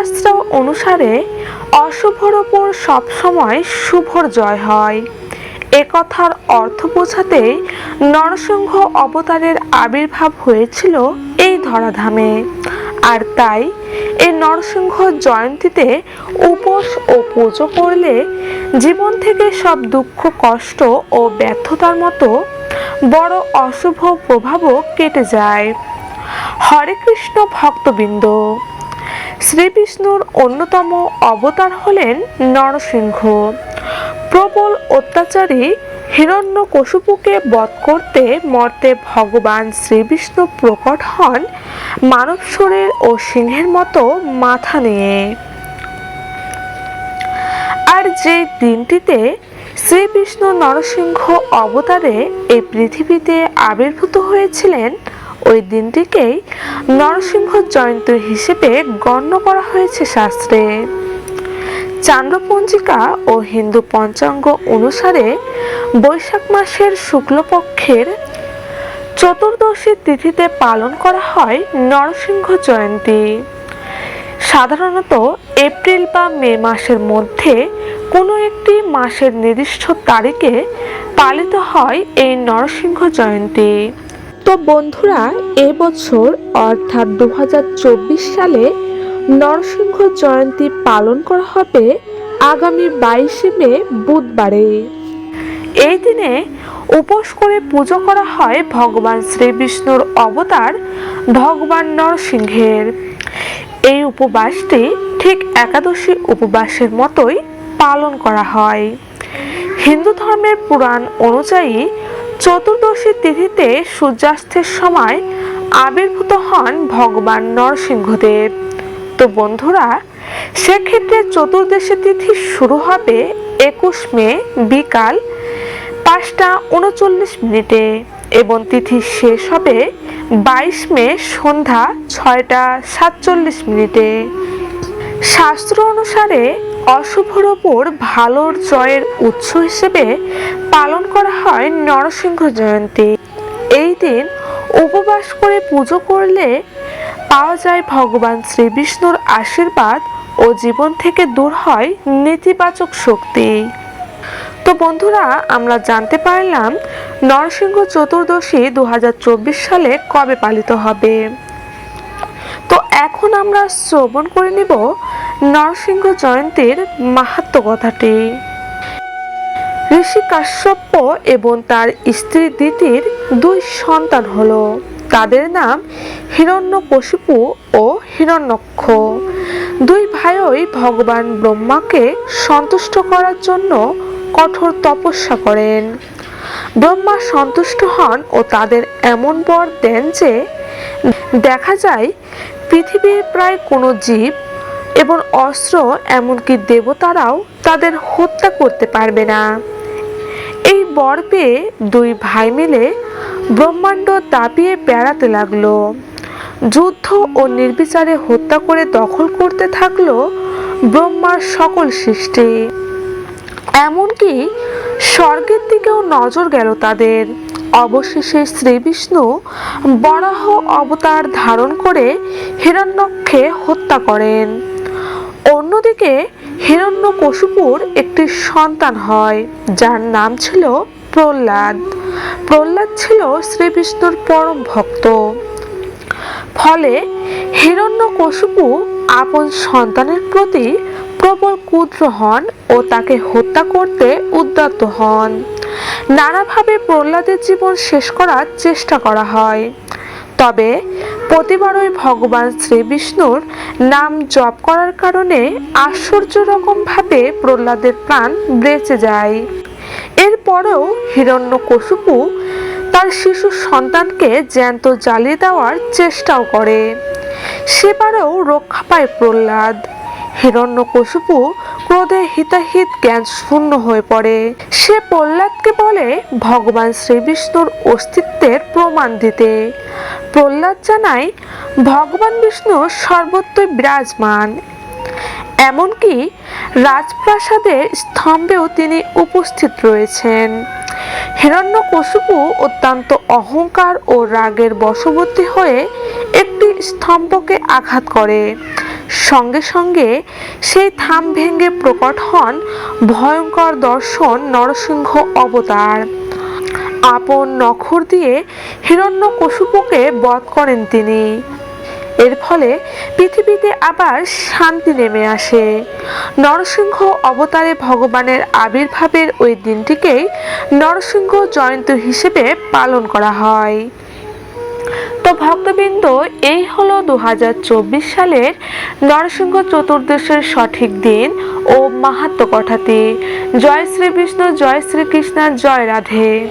শাস্ত্র অনুসারে অশুভর ওপর সবসময় শুভর জয় হয়। একথার অর্থ বোঝাতে নরসিংহ অবতারের আবির্ভাব হয়েছিল এই ধরাধামে। আর তাই এই নরসিংহ জয়ন্তীতে উপোস ও পুজো করলে জীবন থেকে সব দুঃখ, কষ্ট ও ব্যর্থতার মতো বড় অশুভ প্রভাবও কেটে যায়। হরে কৃষ্ণ ভক্তবৃন্দ, শ্রীবিষ্ণুর অন্যতম অবতার হলেন নরসিংহ। প্রবল অত্যাচারী হিরণ্যকশিপুকে বধ করতে মর্তে ভগবান শ্রীবিষ্ণু প্রকট হন মানব শরীর ও সিংহের মতো মাথা নিয়ে। আর যে দিনটিতে শ্রীবিষ্ণু নরসিংহ অবতারে এই পৃথিবীতে আবির্ভূত হয়েছিলেন, ওই দিনটিকেই নরসিংহ জয়ন্তী হিসেবে গণ্য করা হয়েছে শাস্ত্রে। চান্দ্রপঞ্জিকা ও হিন্দু পঞ্চাঙ্গ অনুসারে বৈশাখ মাসের শুক্লপক্ষের চতুর্দশী তিথিতে পালন করা হয় নরসিংহ জয়ন্তী। সাধারণত এপ্রিল বা মে মাসের মধ্যে কোনো একটি মাসের নির্দিষ্ট তারিখে পালিত হয় এই নরসিংহ জয়ন্তী। তো বন্ধুরা, এবছর অর্থাৎ 2024 সালে নরসিংহ জয়ন্তী পালন করা হবে আগামী 22শে মে বুধবারে। এই দিনে উপোস করে পুজো করা হয় ভগবান শ্রীবিষ্ণুর অবতার ভগবান নরসিংহের। এই উপবাসটি ঠিক একাদশী উপবাসের মতোই পালন করা হয়। হিন্দু ধর্মের পুরাণ অনুযায়ী চতুর্দশী তিথিতে সূর্যাস্তের সময় আবির্ভূত হন ভগবান নরসিংহদেব। তো বন্ধুরা, সেক্ষেত্রে চতুর্দশী তিথি শুরু হবে 21 মে বিকাল 5টা 39 এবং তিথি শেষ হবে 22 মে সন্ধ্যা 6টা 47। শাস্ত্র অনুসারে অশুভর ওপর ভালোর জয়ের উৎস হিসেবে পালন করা হয় নরসিংহ জয়ন্তী। এই দিন উপবাস করে পুজো করলে পাওয়া যায় ভগবান শ্রীবিষ্ণুর আশীর্বাদ ও জীবন থেকে দূর হয় নেতিবাচক শক্তি। তো বন্ধুরা, আমরা জানতে পারলাম নরসিংহ চতুর্দশী 2024 সালে কবে পালিত হবে। তো এখন আমরা শ্রবণ করে নিব নরসিংহ জয়ন্তীর মাহাত্ম্য কথাটি। ঋষি কাশ্যপ এবং তার স্ত্রী দিতির 2 সন্তান হলো। তাদের নাম হিরণ্যকশিপু ও হিরণ্যক্ষ। 2 ভাইই ভগবান ব্রহ্মাকে সন্তুষ্ট করার জন্য কঠোর তপস্যা করেন। ব্রহ্মা সন্তুষ্ট হন ও তাদের এমন বর দেন যে দেখা যায় পৃথিবীর প্রায় কোনো জীব এবং অস্ত্র, এমনকি দেবতারাও তাদের হত্যা করতে পারবে না। এই বর পেয়ে 2 ভাই মিলে ব্রহ্মাণ্ড দাপিয়ে বেড়াতে লাগলো। যুদ্ধ ও নির্বিচারে হত্যা করে দখল করতে থাকলো ব্রহ্মার সকল সৃষ্টি। এমনকি স্বর্গের দিকেও নজর গেল তাদের। অবশেষে শ্রীবিষ্ণু বরাহ অবতার ধারণ করে হিরণ্যককে হত্যা করেন। অন্যদিকে হিরণ্যকশিপুর একটি সন্তান হয়, যার নাম ছিল প্রহ্লাদ। প্রহ্লাদ ছিল শ্রীবিষ্ণুর পরম ভক্ত। ফলে হিরণ্যকশিপু আপন সন্তানের প্রতি প্রবল ক্রুদ্ধ হন ও তাকে হত্যা করতে উদ্যত হন। নানাভাবে প্রহ্লাদের জীবন শেষ করার চেষ্টা করা হয়, তবে প্রতিবারই ভগবান শ্রীবিষ্ণুর নাম জপ করার কারণে আশ্চর্য রকম ভাবে প্রহ্লাদের প্রাণ বেঁচে যায়। এরপরেও হিরণ্যকশিপু তার শিশু সন্তানকে জ্যান্ত জ্বালিয়ে দেওয়ার চেষ্টাও করে। সেবারেও রক্ষা পায় প্রহ্লাদ। হিরণ্যকশিপু ক্রোধে হিতাহিত জ্ঞান শূন্য হয়ে পড়ে। সে প্রহ্লাদকে বলে ভগবান শ্রীবিষ্ণুর অস্তিত্বের প্রমাণ দিতে। প্রহ্লাদ জানায় ভগবান বিষ্ণু সর্বত্রই বিরাজমান, এমনকি রাজপ্রাসাদের স্তম্ভেও তিনি উপস্থিত রয়েছেন। হিরণ্যকশিপু অত্যন্ত অহংকার ও রাগের বশবর্তী হয়ে একটি স্তম্ভকে আঘাত করে। সঙ্গে সঙ্গে সেই থাম ভেঙে প্রকট হন ভয়ঙ্কর দর্শন নরসিংহ অবতার। আপন নখর দিয়ে হিরণ্যকশিপুকে বধ করেন তিনি। এর ফলে পৃথিবীতে আবার শান্তি নেমে আসে। নরসিংহ অবতারে ভগবানের আবির্ভাবের ওই দিনটিকেই নরসিংহ জয়ন্তী হিসেবে পালন করা হয়। তো ভক্তবৃন্দ, এই হলো 2024 সালের নরসিংহ চতুর্দশীর সঠিক দিন ও মাহাত্ম্য কথাটি। জয় শ্রী বিষ্ণু, জয় শ্রীকৃষ্ণ, জয় রাধে।